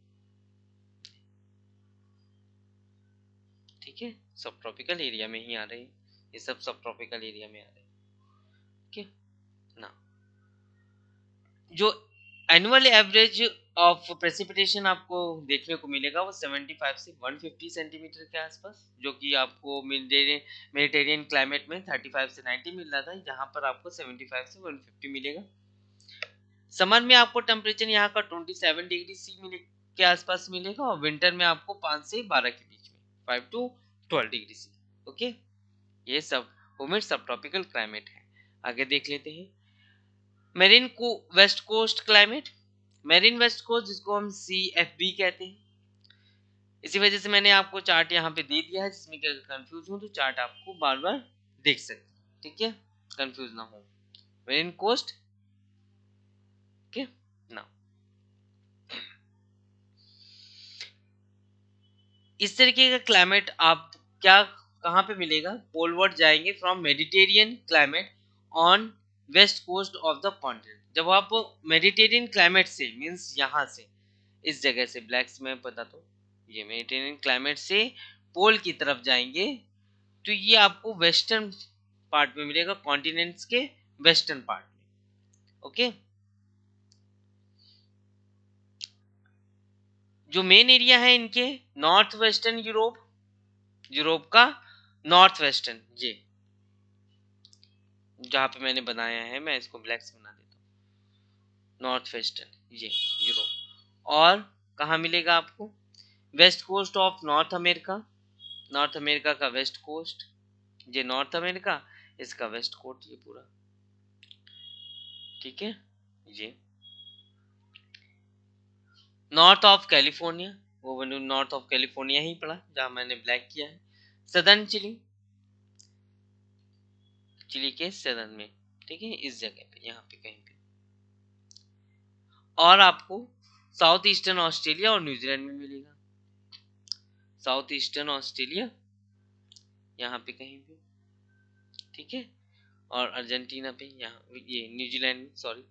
ठीक है, सब ट्रॉपिकल एरिया में ही आ रहे हैं, ये सब ट्रॉपिकल एरिया में आ रहे हैं, ओके ना। जो एनुअल एवरेज ऑफ प्रेसिपिटेशन आपको देखने को मिलेगा वो 75 से 150 सेंटीमीटर के आसपास, जो कि आपको मेडिटेरियन क्लाइमेट में 35 से 90 मिल रहा था, यहाँ पर आपको 75 से 150 मिलेगा। समर में आपको टेम्परेचर यहाँ का 27 डिग्री सी के आसपास मिलेगा, और विंटर में आपको 5 से 12 के बीच में 5 टू 12 डिग्री सी, ओके, ये सब ह्यूमिड सब ट्रॉपिकल क्लाइमेट है। आगे देख लेते हैं मेरीन को west coast climate, marine west coast जिसको हम CFB कहते हैं, इसी वजह से मैंने आपको चार्ट यहाँ पे दे दिया है, जिसमें कि अगर कंफ्यूज हो तो चार्ट आपको बार बार देख सकते हैं, ठीक है, कंफ्यूज ना हो। मेरीन कोस्ट, ओके ना, इस तरीके का क्लाइमेट आप क्या कहाँ पे मिलेगा? पोलवर्ड जाएंगे from Mediterranean climate on west coast of the continent. जब आप मेडिटेरियन क्लाइमेट से मींस यहाँ से इस जगह से ब्लैक्स में पता, तो ये मेडिटेरियन क्लाइमेट से पोल की तरफ जाएंगे तो ये आपको वेस्टर्न पार्ट में मिलेगा, कॉन्टिनेंट्स के वेस्टर्न पार्ट में, ओके। जो मेन एरिया है इनके नॉर्थ वेस्टर्न यूरोप, यूरोप का नॉर्थ वेस्टर्न, ये जहाँ पे मैंने बनाया है मैं इसको ब्लैक से बना देता हूँ, नॉर्थ वेस्टर्न ये यूरोप, और कहाँ मिलेगा आपको? West coast of North America, North America का वेस्ट कोस्ट, ये नॉर्थ अमेरिका, इसका वेस्ट कोस्ट, ये पूरा, ठीक है ये नॉर्थ ऑफ कैलिफोर्निया, वो मैंने नॉर्थ ऑफ कैलिफोर्निया ही पढ़ा जहां मैंने ब्लैक किया है। सदर्न चिली, चिली के सदर्न में, ठीक है इस जगह पे, यहाँ पे कहीं पे। और आपको साउथ ईस्टर्न ऑस्ट्रेलिया और न्यूजीलैंड में मिलेगा। साउथ ईस्टर्न ऑस्ट्रेलिया यहाँ पे कहीं पे, ठीक है, और अर्जेंटीना पे, यहाँ ये न्यूजीलैंड में, सॉरी,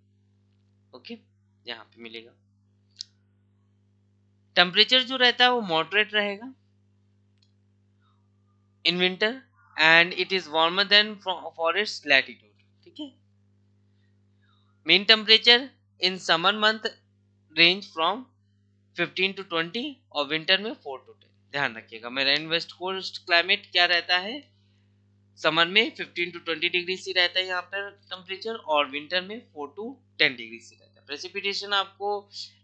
ओके, यहाँ पे मिलेगा। टेम्परेचर जो रहता है वो मॉडरेट रहेगा इन winter and it is warmer than forest latitude, ठीक है। Main temperature in summer month range from 15 to 20 और विंटर में 4 to 10। ध्यान रखिएगा मेराइन वेस्ट कोस्ट क्लाइमेट क्या रहता है, समर में 15 to 20 डिग्री से रहता है यहाँ पर टेम्परेचर, और विंटर में 4 to 10 डिग्री से रहता है। प्रेसिपिटेशन आपको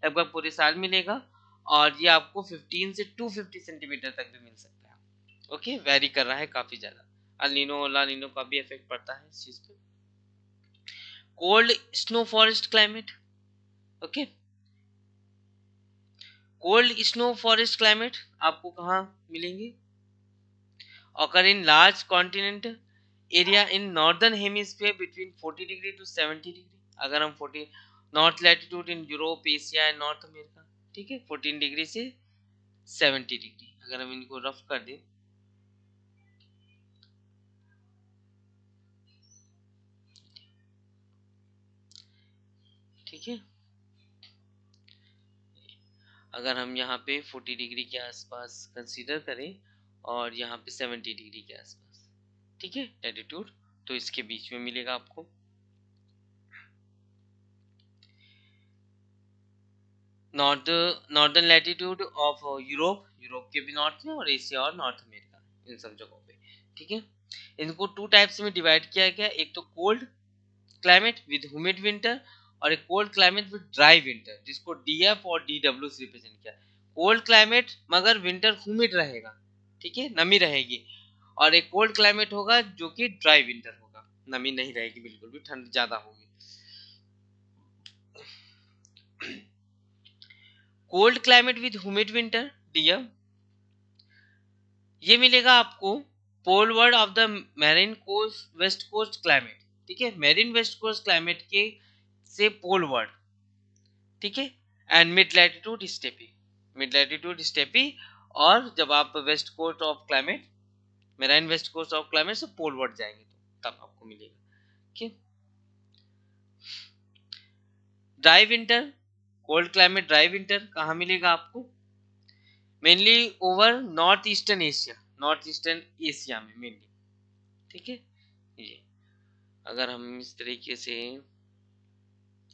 लगभग पूरे साल मिलेगा और ये आपको 15 से 250 सेंटीमीटर तक भी मिल सकता है। ओके, वेरी कर रहा है काफी ज्यादा। अल नीनो ला नीनो का भी इफेक्ट पड़ता है इस चीज पे। Cold snow forest climate, okay, cold snow forest climate आपको कहाँ मिलेंगे, occur in large continent area in northern hemisphere between 40 degree to 70 degree। अगर हम 40 north latitude in Europe, Asia and north America, ठीक है, 14 डिग्री से 70 डिग्री, अगर हम इनको रफ कर दें, ठीक है, अगर हम यहाँ पे 40 डिग्री के आसपास कंसीडर करें और यहाँ पे 70 डिग्री के आसपास, ठीक है, लैटिट्यूड, तो इसके बीच में मिलेगा आपको। Northern latitude of Europe, Europe के भी नॉर्थ में, और एशिया और नॉर्थ अमेरिका, इन सब जगहों पे, ठीक है। इनको टू टाइप्स में डिवाइड किया गया, एक तो cold climate with humid winter और एक cold climate with dry winter, जिसको डीएफ और डीडब्ल्यू से रिप्रेजेंट किया। कोल्ड क्लाइमेट मगर विंटर ह्यूमिड रहेगा, ठीक है, नमी रहेगी, और एक कोल्ड क्लाइमेट होगा जो कि ड्राई विंटर होगा, नमी नहीं रहेगी बिल्कुल भी, ठंड ज्यादा होगी। Cold climate with humid winter dear, ये मिलेगा आपको poleward of the marine coast west coast climate, ठीक है, मैरीन वेस्ट कोस्ट क्लाइमेट के से पोल वर्ड, ठीक है, and mid latitude steppe, mid latitude steppe, और जब आप west coast of climate, marine west coast of climate से पोल वर्ड जाएंगे तो तब आपको मिलेगा, ठीक। Dry winter, cold climate dry winter कहाँ मिलेगा आपको, mainly over north eastern Asia, north eastern Asia में मेनली, ठीक है। ये अगर हम इस तरीके से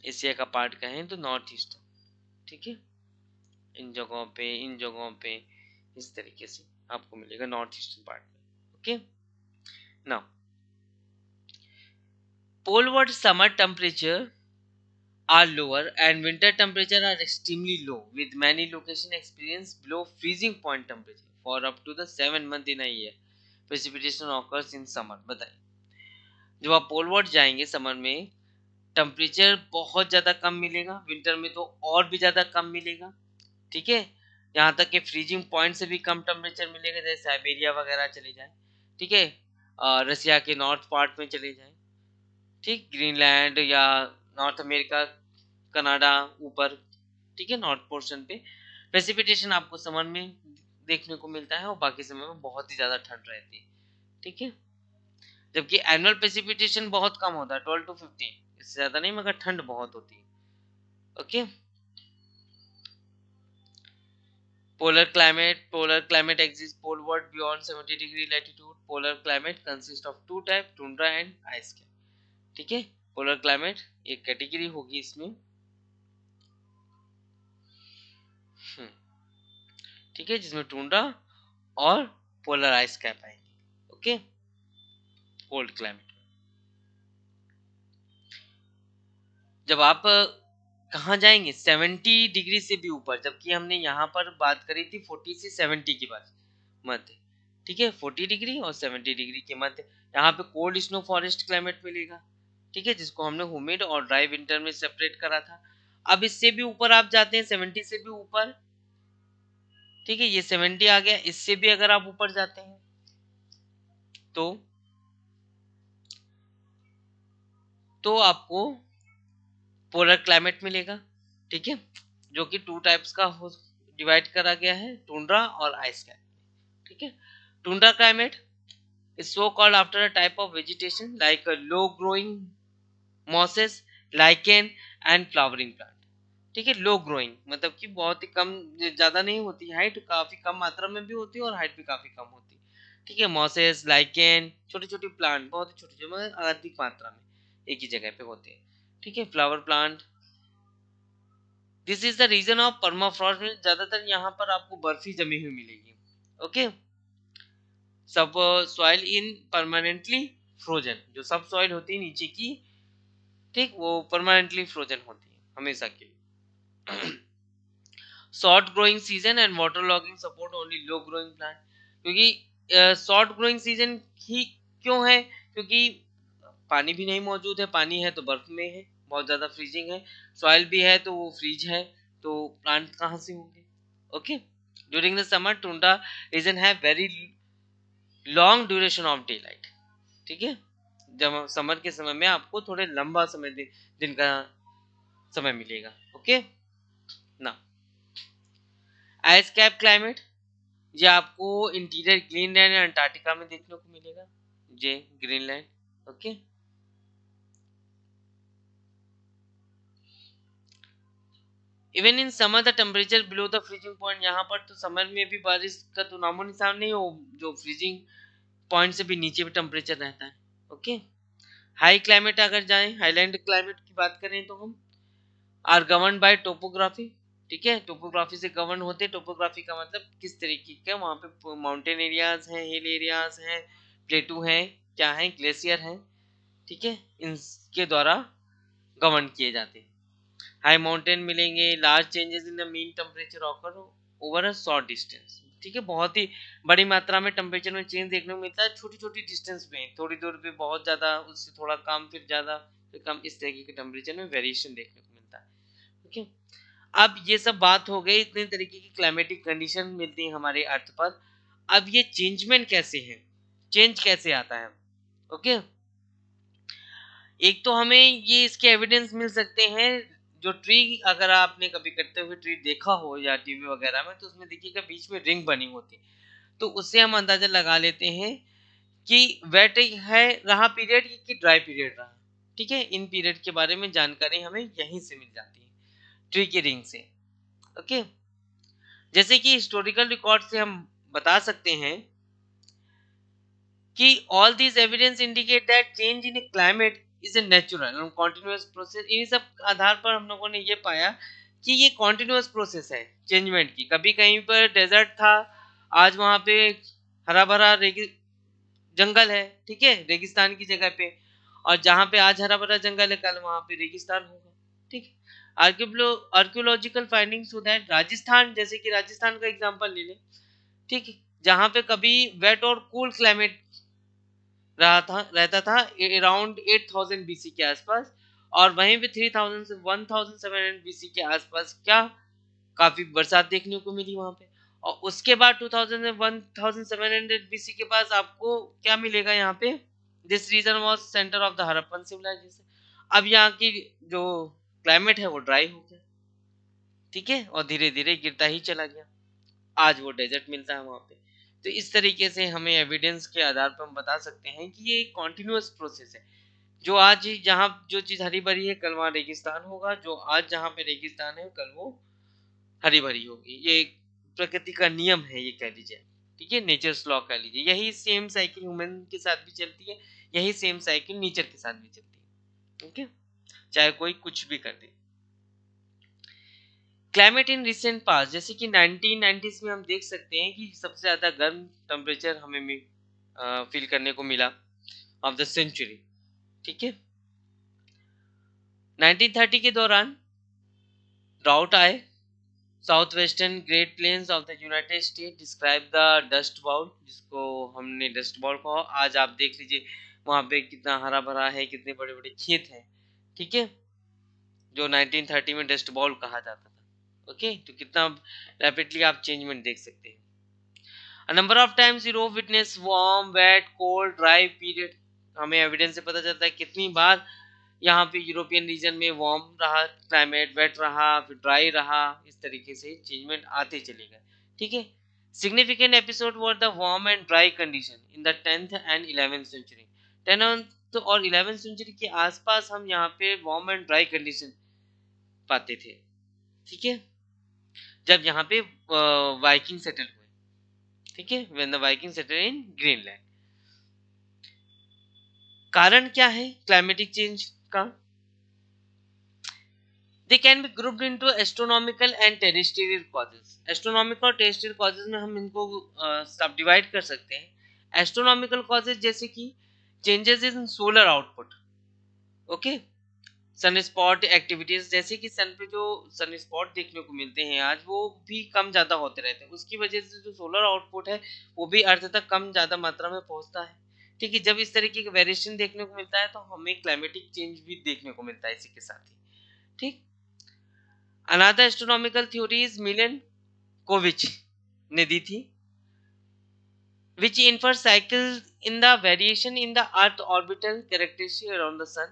एशिया का पार्ट कहें तो नॉर्थ ईस्टर्न, ठीक है, इन जगहों पे इस तरीके से आपको मिलेगा नॉर्थ ईस्टर्न पार्ट में, okay. Now poleward summer temperature are lower and winter temperature are extremely low with many locations experience below freezing point temperature for up to the 7 month in a year। precipitation occurs in summer। बताइए, जब आप पोलवर्ड जाएंगे समर में टेम्परेचर बहुत ज़्यादा कम मिलेगा, विंटर में तो और भी ज़्यादा कम मिलेगा, ठीक है, यहाँ तक कि फ्रीजिंग पॉइंट से भी कम टेम्परेचर मिलेगा, जैसे साइबेरिया वगैरह चले जाए, ठीक है, रसिया के नॉर्थ पार्ट में चले जाए, ठीक, ग्रीनलैंड या नॉर्थ अमेरिका, कनाडा ऊपर, ठीक है, नॉर्थ पोर्शन पे प्रेसिपिटेशन आपको समर में देखने को मिलता है और बाकी समय में बहुत ही ज़्यादा ठंड रहती है, ठीक है, जबकि एनुअल प्रेसिपिटेशन बहुत कम होता है 12 to 15, इससे ज़्यादा नहीं, मगर ठंड बहुत होती है, okay. polar climate exists poleward beyond 70 degree latitude। polar climate consists of two type, tundra and ice cap, ठीक है। पोलर क्लाइमेट एक कैटेगरी होगी इसमें, ठीक है, जिसमें टुंड्रा और पोलर आइस कैप आएंगे, ओके। कोल्ड क्लाइमेट जब आप कहाँ जाएंगे 70 डिग्री से भी ऊपर, जबकि हमने यहाँ पर बात करी थी 40 से 70 की बात मध्य, ठीक है, 40 डिग्री और 70 डिग्री के मध्य यहाँ पे कोल्ड स्नो फॉरेस्ट क्लाइमेट मिलेगा, ठीक है, जिसको हमने ह्यूमिड और ड्राई विंटर में सेपरेट करा था। अब इससे भी ऊपर आप जाते हैं, 70 से भी ऊपर, ठीक है, ये 70 आ गया। इससे भी अगर आप ऊपर जाते हैं तो आपको पोलर क्लाइमेट मिलेगा, ठीक है, जो कि टू टाइप्स का डिवाइड करा गया है, टुंड्रा और आइस कैप, ठीक है। Tundra climate is so called after a type of vegetation like a low growing mosses, lichen and flowering plant, ठीक है। लो ग्रोइंग मतलब कि बहुत ही कम, ज्यादा नहीं होती, हाइट काफी कम मात्रा में भी होती है और हाइट भी काफी कम होती है, ठीक है। मॉसेस, लाइकेन, छोटी छोटी प्लांट बहुत ही छोटी छोटी मतलब अधिक मात्रा में एक ही जगह पे होते हैं, ठीक है। Flower plant, this is the region of permafrost में ज्यादातर यहाँ पर आपको बर्फ ही जमी हुई मिलेगी, ओके। सब सॉइल इन परमानेंटली फ्रोजन, जो सब सॉइल होती है नीचे की, ठीक, वो परमानेंटली फ्रोजन होती है हमेशा के लिए। Short growing season and water logging support only low growing plant, क्योंकि शॉर्ट ग्रोइंग सीजन ही क्यों है, क्योंकि पानी भी नहीं मौजूद है, पानी है तो बर्फ में है, बहुत ज्यादा फ्रीजिंग है, सॉइल भी है तो वो फ्रीज है, तो प्लांट कहाँ से होंगे, okay. During the summer tundra region है very long duration of daylight, ठीक है। जब समर के समय में आपको थोड़े लंबा समय दिन का समय मिलेगा, ओके ना। आइस कैप क्लाइमेट, ये आपको इंटीरियर ग्रीनलैंड या अंटार्कटिका में देखने को मिलेगा, ये Greenland, okay. Even in summer the temperature below the freezing point, यहाँ पर तो समर में भी बारिश का तो नामो निशान नहीं हो, जो फ्रीजिंग पॉइंट से भी नीचे भी टेम्परेचर रहता है, ओके। हाई क्लाइमेट अगर जाएं, हाईलैंड क्लाइमेट की बात करें तो हम आर गवर्न बाय टोपोग्राफी, ठीक है, टोपोग्राफी से गवर्न होते। टोपोग्राफी का मतलब किस तरीके का, वहाँ पे माउंटेन एरियाज हैं, हिल एरियाज हैं, प्लेटू हैं, क्या है, ग्लेशियर हैं, ठीक है, इनके द्वारा गवर्न किए जाते हैं। हाई माउंटेन मिलेंगे, large changes in the mean temperature occur over a short distance, ठीक है, बहुत ही बड़ी मात्रा में टेम्परेचर में चेंज देखने को मिलता है छोटी छोटी डिस्टेंस में, थोड़ी दूर पे बहुत ज्यादा, उससे थोड़ा कम, फिर ज्यादा, फिर कम, इस तरीके के टेम्परेचर में वेरिएशन देखने को मिलता है, ओके। अब ये सब बात हो गई, इतने तरीके की क्लाइमेटिक कंडीशन मिलती है हमारे अर्थ पर। अब ये चेंजमेंट कैसे है, चेंज कैसे आता है, ओके। एक तो हमें ये इसके एविडेंस मिल सकते हैं, जो ट्री, अगर आपने कभी कटते हुए ट्री देखा हो या टीवी वगैरह में, तो उसमें देखिएगा बीच में रिंग बनी होती है, तो उससे हम अंदाजा लगा लेते हैं कि वेट है रहा पीरियड कि ड्राई पीरियड रहा, ठीक है। इन पीरियड के बारे में जानकारी हमें यहीं से मिल जाती है, ट्री की रिंग से, ओके। जैसे कि हिस्टोरिकल रिकॉर्ड से हम बता सकते हैं कि all these evidence indicate that change in a climate is a natural and continuous process। इन सब आधार पर हम लोगों ने ये पाया कि ये continuous process है चेंजमेंट की। कभी कहीं पर डेजर्ट था, आज वहां पे हरा भरा जंगल है, ठीक है, रेगिस्तान की जगह पे, और जहां पे आज हरा भरा जंगल है कल वहां पे रेगिस्तान होगा, ठीक है। आर्कियोलॉजिकल फाइंडिंग्स हो दैट राजस्थान, जैसे कि राजस्थान का एग्जांपल ले लें, ठीक है, जहां पे कभी वेट और कूल क्लाइमेट रहता था अराउंड 8000 बीसी के आसपास, और वहीं पे 3000 से 1700 बीसी के आसपास क्या काफी बरसात देखने को मिली वहां पे। और उसके बाद 2000 से 1700 बीसी के पास आपको क्या मिलेगा यहाँ पे, this region was centre of the Harappan civilisation. अब यहाँ की जो क्लाइमेट है वो ड्राई हो गया, ठीक है, और धीरे धीरे गिरता ही चला गया, आज वो डेजर्ट मिलता है वहां पे। तो इस तरीके से हमें एविडेंस के आधार पर हम बता सकते हैं कि ये एक कॉन्टिन्यूअस प्रोसेस है, जो आज जहाँ जो चीज हरी भरी है कल वहाँ रेगिस्तान होगा, जो आज जहाँ पे रेगिस्तान है कल वो हरी भरी होगी। ये एक प्रकृति का नियम है, ये कह लीजिए, ठीक है, नेचर्स लॉ कह लीजिए। यही सेम साइकिल ह्यूमन के साथ भी चलती है, यही सेम साइकिल नेचर के साथ भी चलती है, ओके, चाहे कोई कुछ भी कर दे। क्लाइमेट इन रिसेंट पास, जैसे कि 1990s में हम देख सकते हैं कि सबसे ज्यादा गर्म टेम्परेचर हमें फील करने को मिला ऑफ द सेंचुरी, ठीक है। 1930 के दौरान ड्राउट आए, south western Great Plains of the United State describe the Dust Bowl, जिसको हमने डस्ट बाउल कहा। आज आप देख लीजिए वहाँ पे कितना हरा भरा है, कितने बड़े बड़े खेत हैं, ठीक है, जो 1930 में डस्ट बॉल कहा जाता था। ओके, तो कितना रैपिडली आप चेंजमेंट देख सकते हैं। A number of times Europe witnessed warm, wet, cold, dry period। हमें एविडेंस से पता चलता है कितनी बार यहाँ पे यूरोपियन रीजन में वार्म रहा क्लाइमेट, वेट रहा, फिर ड्राई रहा, इस तरीके से चेंजमेंट आते चले गए, ठीक है। Significant episode were the warm and dry condition in the 10th and 11th century. 10th और 11th सेंचुरी के आसपास हम यहाँ पे वार्म एंड ड्राई कंडीशन पाते थे, ठीक है, जब यहाँ पे वाइकिंग सेटल हुए, ठीक है, when the Viking settle in Greenland. कारण क्या है क्लाइमेटिक चेंज का? They can be grouped into astronomical and terrestrial causes. Astronomical और टेरेस्ट्रियल कॉजेज में हम इनको सब डिवाइड कर सकते हैं। एस्ट्रोनॉमिकल कॉजेज जैसे कि changes in solar output, okay, sun spot activities, जैसे कि सन पे जो सन स्पॉट देखने को मिलते हैं आज, वो भी कम ज्यादा होते रहते हैं, उसकी वजह से जो सोलर आउटपुट है वो भी अर्थ तक कम ज्यादा मात्रा में पहुंचता है, ठीक है। जब इस तरीके का वेरिएशन देखने को मिलता है तो हमें क्लाइमेटिक चेंज भी देखने को मिलता है इसी के साथ ही, ठीक। अनदर एस्ट्रोनॉमिकल थ्योरीज मिलन कोविच ने दी थी, which infers cycles in the variation in the earth orbital characteristic around the sun,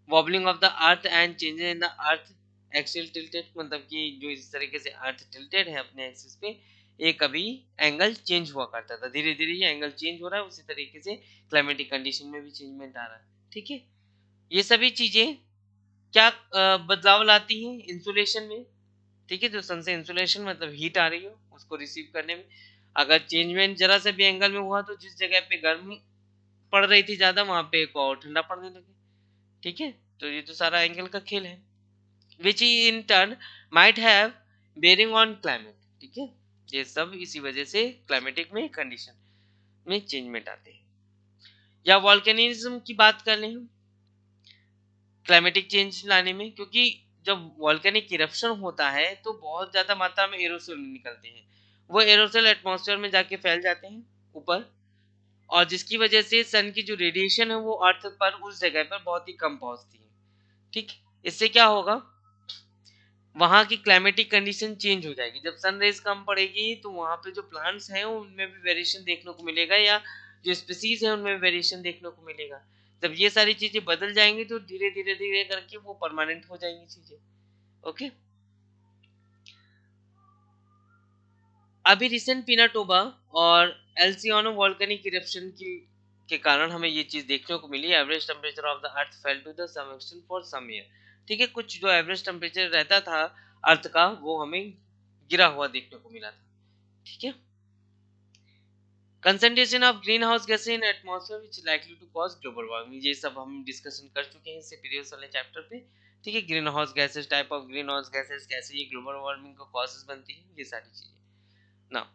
wobbling of the earth and changes in the earth axial tilted। मतलब कि जो इस तरीके से अर्थ टिल्टेड है अपने एक्सिस पे, ये कभी एंगल चेंज हुआ करता था, धीरे धीरे ये एंगल चेंज हो रहा है, उसी तरीके से क्लाइमेटिक कंडीशन में भी चेंजमेंट आ रहा है, ठीक है। ये सभी चीजें क्या बदलाव लाती हैं इंसुलेशन में, ठीक है, जो सन से इंसुलेशन मतलब हीट आ रही हो उसको रिसीव करने में, अगर चेंजमेंट जरा से भी एंगल में हुआ तो जिस जगह पे गर्म पड़ रही थी ज्यादा वहां पे एक और ठंडा पड़ने लगे, ठीक है। तो ये तो सारा एंगल का खेल है, which in turn might have bearing on climate, ठीक है। ये सब इसी वजह से क्लाइमेटिक में कंडीशन में चेंजमेंट आते हैं। या वॉल्केनिज्म की बात कर लें हम क्लाइमेटिक चेंज लाने में, क्योंकि जब वॉल्केनिक इरप्शन होता है तो बहुत ज्यादा मात्रा में एरोसोल निकलते हैं, वो एरोसोल एटमॉस्फेयर में जाके फैल जाते हैं ऊपर, और जिसकी वजह से सन की जो रेडिएशन है वो अर्थ पर उस जगह पर बहुत ही कम पहुंचती है, ठीक। इससे क्या होगा, वहां की क्लाइमेटिक कंडीशन चेंज हो जाएगी। जब सन रेज कम पड़ेगी तो वहां पे जो प्लांट्स हैं उनमें भी वेरिएशन देखने को मिलेगा, या जो स्पीसीज है उनमें वेरिएशन देखने को मिलेगा। जब ये सारी चीजें बदल जाएंगी तो धीरे धीरे धीरे करके वो परमानेंट हो जाएंगी चीजें, ओके। अभी रिसेंट पिनाटोबा और एल्सियानो वोल्केनिक इरप्शन की के कारण हमें ये चीज देखने को मिली, average temperature of the earth fell to the some extent for some year, ठीक है। कुछ जो एवरेज टेम्परेचर रहता था अर्थ का वो हमें गिरा हुआ देखने को मिला था, ठीक है। Concentration of green house gases in atmosphere which likely to cause global warming, ये सब हम डिस्कशन कर चुके हैं इससे प्रीवियस वाले चैप्टर पे, ठीक है। Green house gases, type of green house gases, कैसे ये ग्लोबल वार्मिंग का कॉजेस बनती है, ये सारी चीजें ना।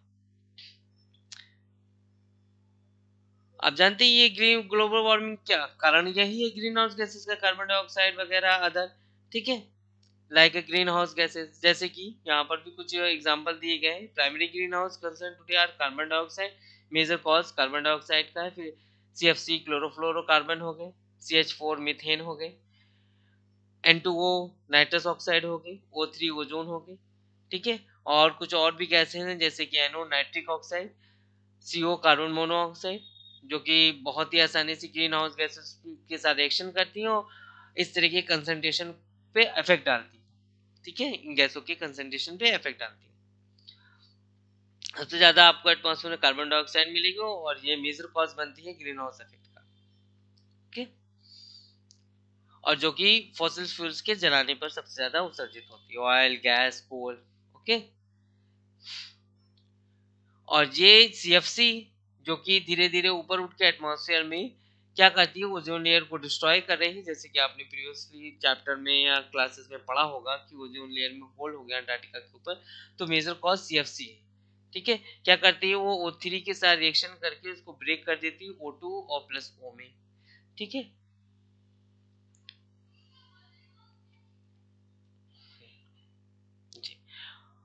आप जानते हैं ये ग्रीन ग्लोबल वार्मिंग क्या कारण यही है, ग्रीन हाउस गैसेस का, कार्बन डाइऑक्साइड वगैरह अदर, ठीक है, लाइक ग्रीन हाउस गैसेस, जैसे कि यहाँ पर भी कुछ एग्जांपल दिए गए हैं। Primary green house concern today are carbon dioxide, major cause carbon dioxide का है, फिर सीएफसी क्लोरोफ्लोरोकार्बन हो गए, CH4 मीथेन हो गए, N2O नाइट्रस ऑक्साइड हो गई, O3 ओजोन हो गई, ठीक है। और कुछ और भी गैसें हैं जैसे कि NO nitric oxide, CO carbon monoxide, जो कि बहुत ही आसानी से ग्रीन हाउस गैसेस के साथ रिएक्शन करती हैं और इस तरह के कंसंट्रेशन पे इफेक्ट डालती है, ठीक है, इन गैसों के कंसंट्रेशन पे इफेक्ट डालती है। सबसे ज्यादा आपको एटमॉस्फेयर में कार्बन डाइऑक्साइड मिलेगी और ये मेजर कॉज बनती है ग्रीन हाउस इफेक्ट का, ओके। और जो कि फॉसिल फ्यूल्स के जलाने पर सबसे ज्यादा उत्सर्जित होती है, ऑयल, गैस, कोल, ओके। और ये सीएफसी जो कि धीरे धीरे ऊपर उठ के एटमॉस्फेयर में क्या करती है, ओजोन लेयर को डिस्ट्रॉय कर रही है, जैसे कि आपने प्रीवियसली चैप्टर में या क्लासेस में पढ़ा होगा कि ओजोन लेयर में होल हो गया अंटार्कटिका के ऊपर, तो मेजर कॉज सीएफसी है, ठीक है। क्या करती है वो O3 के साथ रिएक्शन करके उसको ब्रेक कर देती है O2 और प्लस O में, ठीक है।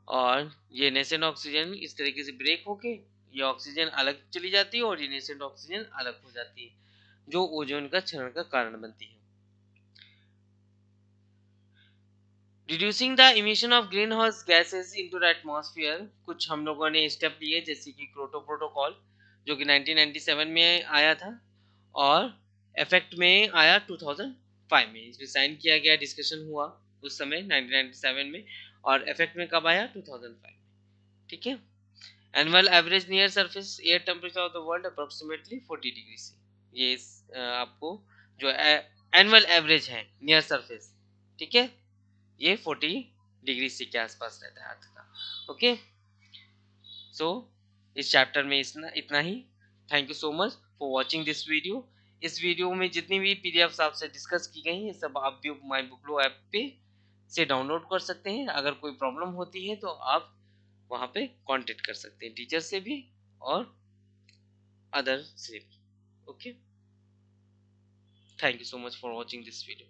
और ये नेसेंट ऑक्सीजन इस तरीके से ब्रेक होके ये ऑक्सीजन अलग चली जाती है और ये नेसेंट ऑक्सीजन अलग हो जाती है। जो ओजोन का क्षरण का कारण बनती है। Reducing the emission of green house gases into the atmosphere, कुछ हम लोगों ने स्टेप लिए जैसे कि क्योटो प्रोटोकॉल जो कि 1997 में आया था और इफेक्ट में आया 2005 में। इसमें साइन किया गया, डिस्कशन हुआ उस समय 1997 में, और इफेक्ट में कब आया? 2005 में। ठीक है। Annual average near surface air temperature of the world approximately 40 degree से, ये आपको जो एनुअल एवरेज है नियर सरफेस, ठीक है, ये 40 डिग्री सी के आसपास रहता है अर्थ का। ओके, सो इस चैप्टर में इतना ही। Thank you so much for watching this video. इस वीडियो में जितनी भी पीडीएफ्स आपसे डिस्कस की गई हैं सब आप भी माई बुकलो ऐप पे से डाउनलोड कर सकते हैं। अगर कोई प्रॉब्लम होती है तो आप वहाँ पे कांटेक्ट कर सकते हैं, टीचर से भी और अदर से भी। Okay, thank you so much for watching this video.